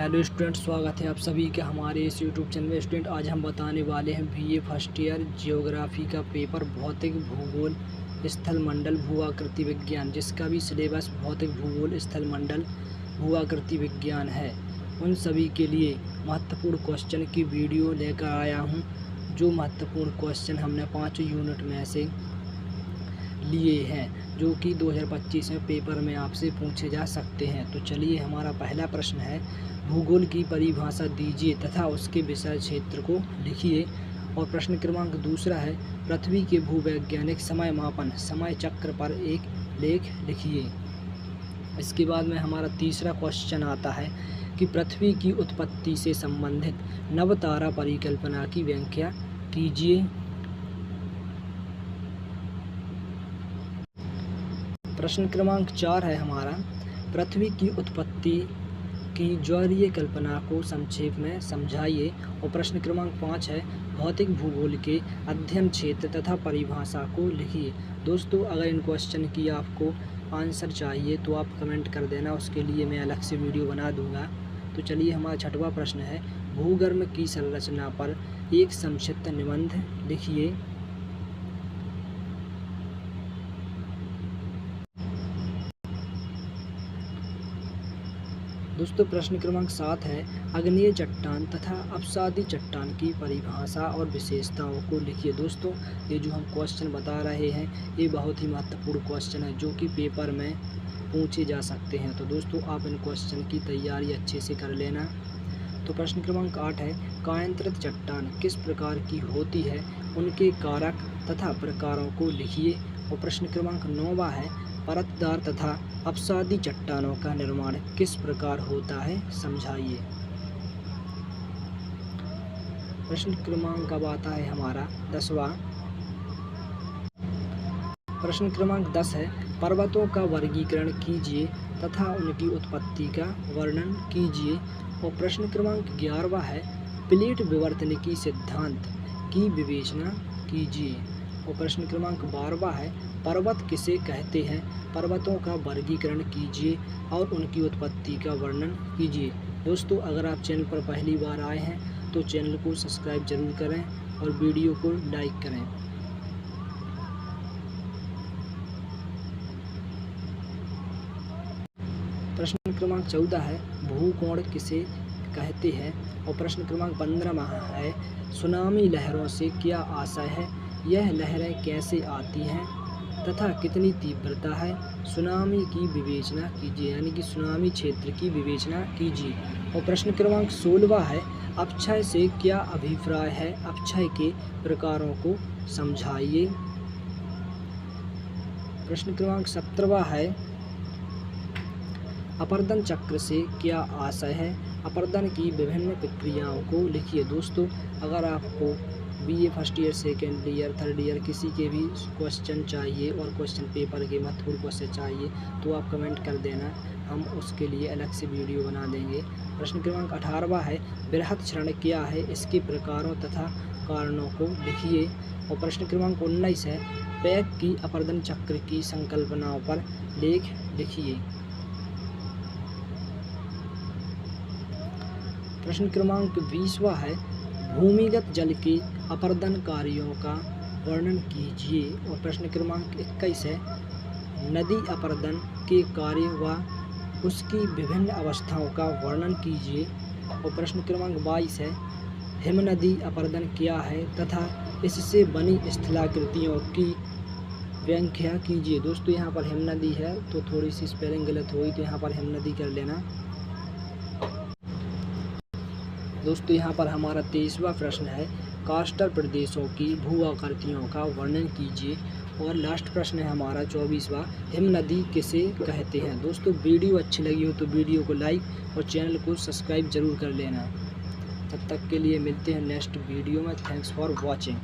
Hello student, स्वागत है आप सभी का हमारे इस यूट्यूब चैनल में। स्टूडेंट, आज हम बताने वाले हैं बीए फर्स्ट ईयर जियोग्राफी का पेपर भौतिक भूगोल स्थल मंडल भू आकृति विज्ञान, जिसका भी सिलेबस भौतिक भूगोल स्थल मंडल भू आकृति विज्ञान है। उन सभी के लिए महत्वपूर्ण क्वेश्चन की वीडियो लेकर आया हूँ। जो महत्वपूर्ण क्वेश्चन हमने 5 यूनिट में से लिए हैं, जो कि 2025 में पेपर में आपसे पूछे जा सकते हैं। तो चलिए, हमारा पहला प्रश्न है, भूगोल की परिभाषा दीजिए तथा उसके विषय क्षेत्र को लिखिए। और प्रश्न क्रमांक दूसरा है, पृथ्वी के भूवैज्ञानिक समय मापन समय चक्र पर एक लेख लिखिए। इसके बाद में हमारा तीसरा क्वेश्चन आता है कि पृथ्वी की उत्पत्ति से संबंधित नवतारा परिकल्पना की व्याख्या कीजिए। प्रश्न क्रमांक 4 है हमारा, पृथ्वी की उत्पत्ति की ज्वरीय कल्पना को संक्षेप में समझाइए। और प्रश्न क्रमांक 5 है, भौतिक भूगोल के अध्ययन क्षेत्र तथा परिभाषा को लिखिए। दोस्तों, अगर इन क्वेश्चन की आपको आंसर चाहिए तो आप कमेंट कर देना, उसके लिए मैं अलग से वीडियो बना दूंगा। तो चलिए, हमारा छठवां प्रश्न है, भूगर्भ की संरचना पर एक संक्षिप्त निबंध लिखिए। दोस्तों, प्रश्न क्रमांक 7 है, आग्नेय चट्टान तथा अपसादी चट्टान की परिभाषा और विशेषताओं को लिखिए। दोस्तों, ये जो हम क्वेश्चन बता रहे हैं, ये बहुत ही महत्वपूर्ण क्वेश्चन है, जो कि पेपर में पूछे जा सकते हैं। तो दोस्तों, आप इन क्वेश्चन की तैयारी अच्छे से कर लेना। तो प्रश्न क्रमांक 8 है, कायांतरित चट्टान किस प्रकार की होती है, उनके कारक तथा प्रकारों को लिखिए। और प्रश्न क्रमांक 9 है, परतदार तथा अपसादी चट्टानों का निर्माण किस प्रकार होता है, समझाइए। प्रश्न क्रमांक अब आता है हमारा 10वां। प्रश्न क्रमांक 10 है, पर्वतों का वर्गीकरण कीजिए तथा उनकी उत्पत्ति का वर्णन कीजिए। और प्रश्न क्रमांक 11वां है, प्लेट विवर्तनिकी सिद्धांत की विवेचना कीजिए। और प्रश्न क्रमांक 12वां है, पर्वत किसे कहते हैं, पर्वतों का वर्गीकरण कीजिए और उनकी उत्पत्ति का वर्णन कीजिए। दोस्तों, अगर आप चैनल पर पहली बार आए हैं तो चैनल को सब्सक्राइब जरूर करें और वीडियो को लाइक करें। प्रश्न क्रमांक 14 है, भूकोण किसे कहते हैं। और प्रश्न क्रमांक 15 है, सुनामी लहरों से क्या आशय है, यह लहरें कैसे आती हैं तथा कितनी तीव्रता है, सुनामी की विवेचना कीजिए, यानी कि सुनामी क्षेत्र की विवेचना कीजिए। और प्रश्न क्रमांक 16 है, अपक्षय से क्या अभिप्राय है, अपक्षय के प्रकारों को समझाइए। प्रश्न क्रमांक 17 है, अपर्दन चक्र से क्या आशय है, अपर्दन की विभिन्न प्रक्रियाओं को लिखिए। दोस्तों, अगर आपको BA first year, second year, third year किसी के भी क्वेश्चन चाहिए और क्वेश्चन पेपर के महत्वपूर्ण क्वेश्चन चाहिए तो आप कमेंट कर देना, हम उसके लिए अलग से वीडियो बना देंगे। प्रश्न क्रमांक 18 है, बृहत क्षरण क्या है, इसके प्रकारों तथा कारणों को लिखिए। और प्रश्न क्रमांक 19 है, पैक की अपर्दन चक्र की संकल्पनाओं पर लेख लिखिए। प्रश्न क्रमांक 20 है, भूमिगत जल के अपर्दन कार्यों का वर्णन कीजिए। और प्रश्न क्रमांक 21 है, नदी अपर्दन के कार्य व उसकी विभिन्न अवस्थाओं का वर्णन कीजिए। और प्रश्न क्रमांक 22 है, हिमनदी अपर्दन क्या है तथा इससे बनी स्थलाकृतियों की व्याख्या कीजिए। दोस्तों, यहाँ पर हिमनदी है तो थोड़ी सी स्पेलिंग गलत हुई, तो यहाँ पर हिमनदी कर लेना। दोस्तों, यहाँ पर हमारा 23वां प्रश्न है, कास्टर प्रदेशों की भू आकृतियों का वर्णन कीजिए। और लास्ट प्रश्न है हमारा 24वां, हिमनदी किसे कहते हैं। दोस्तों, वीडियो अच्छी लगी हो तो वीडियो को लाइक और चैनल को सब्सक्राइब जरूर कर लेना। तब तक के लिए मिलते हैं नेक्स्ट वीडियो में। Thanks for watching.